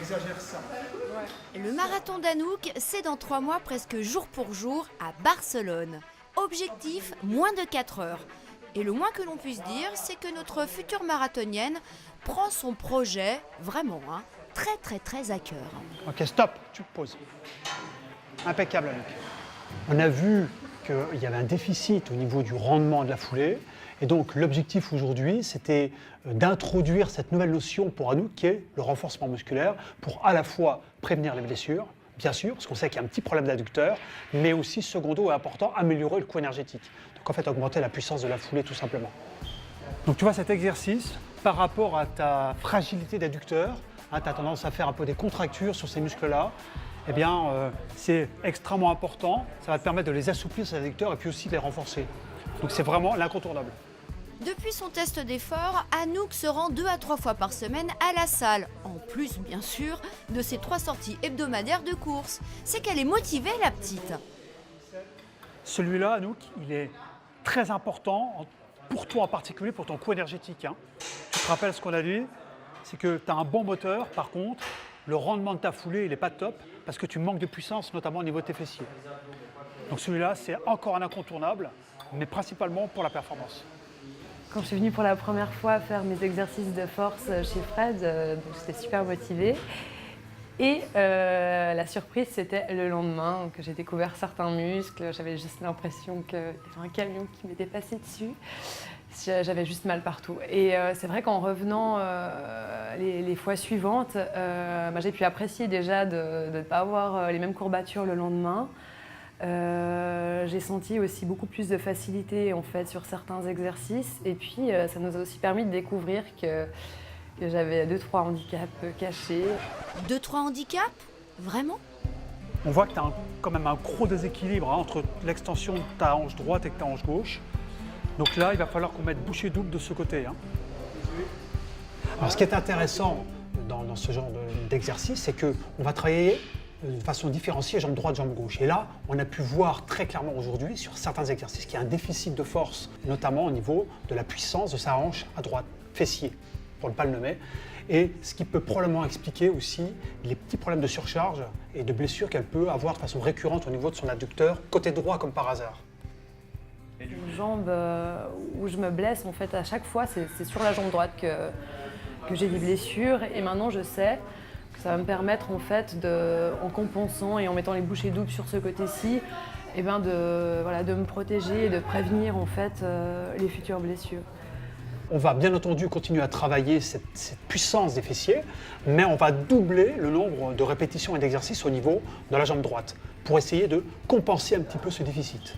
exagère ça. Le marathon d'Anouk, c'est dans 3 mois presque jour pour jour à Barcelone. Objectif, moins de 4 heures. Et le moins que l'on puisse dire, c'est que notre future marathonienne prend son projet vraiment très à cœur. Ok, stop, tu te poses. Impeccable, Anouk. On a vu qu'il y avait un déficit au niveau du rendement de la foulée. Et donc, l'objectif aujourd'hui, c'était d'introduire cette nouvelle notion pour Anouk, qui est le renforcement musculaire, pour à la fois prévenir les blessures, bien sûr, parce qu'on sait qu'il y a un petit problème d'adducteur, mais aussi, secondo et important, améliorer le coût énergétique. Donc, en fait, augmenter la puissance de la foulée, tout simplement. Donc, tu vois, cet exercice, par rapport à ta fragilité d'adducteur, tu as tendance à faire un peu des contractures sur ces muscles-là, eh bien, c'est extrêmement important. Ça va te permettre de les assouplir, ces adducteurs, et puis aussi de les renforcer. Donc, c'est vraiment l'incontournable. Depuis son test d'effort, Anouk se rend 2 à 3 fois par semaine à la salle, en plus bien sûr de ses 3 sorties hebdomadaires de course. C'est qu'elle est motivée, la petite. Celui-là, Anouk, il est très important pour toi en particulier, pour ton coût énergétique. Tu te rappelles ce qu'on a dit, c'est que tu as un bon moteur, par contre, le rendement de ta foulée, il n'est pas top parce que tu manques de puissance, notamment au niveau de tes fessiers. Donc celui-là, c'est encore un incontournable, mais principalement pour la performance. Quand je suis venue pour la première fois faire mes exercices de force chez Fred, donc j'étais super motivée. Et la surprise, c'était le lendemain que j'ai découvert certains muscles. J'avais juste l'impression qu'il y avait un camion qui m'était passé dessus. J'avais juste mal partout. Et c'est vrai qu'en revenant les fois suivantes, j'ai pu apprécier déjà de ne pas avoir les mêmes courbatures le lendemain. J'ai senti aussi beaucoup plus de facilité en fait sur certains exercices et puis ça nous a aussi permis de découvrir que j'avais 2-3 handicaps cachés. 2-3 handicaps? Vraiment? On voit que tu as quand même un gros déséquilibre entre l'extension de ta hanche droite et de ta hanche gauche. Donc là, il va falloir qu'on mette bouchée double de ce côté. Alors ce qui est intéressant dans ce genre d'exercice, c'est qu'on va travailler de façon différenciée, jambe droite, jambe gauche. Et là, on a pu voir très clairement aujourd'hui, sur certains exercices, qu'il y a un déficit de force, notamment au niveau de la puissance de sa hanche à droite, fessier, pour ne pas le nommer. Et ce qui peut probablement expliquer aussi les petits problèmes de surcharge et de blessures qu'elle peut avoir de façon récurrente au niveau de son adducteur, côté droit comme par hasard. Une jambe où je me blesse, en fait, à chaque fois, c'est sur la jambe droite que j'ai des blessures. Et maintenant, je sais que ça va me permettre, en fait, en compensant et en mettant les bouchées doubles sur ce côté-ci, de me protéger et de prévenir, en fait, les futures blessures. On va bien entendu continuer à travailler cette puissance des fessiers, mais on va doubler le nombre de répétitions et d'exercices au niveau de la jambe droite pour essayer de compenser un petit peu ce déficit.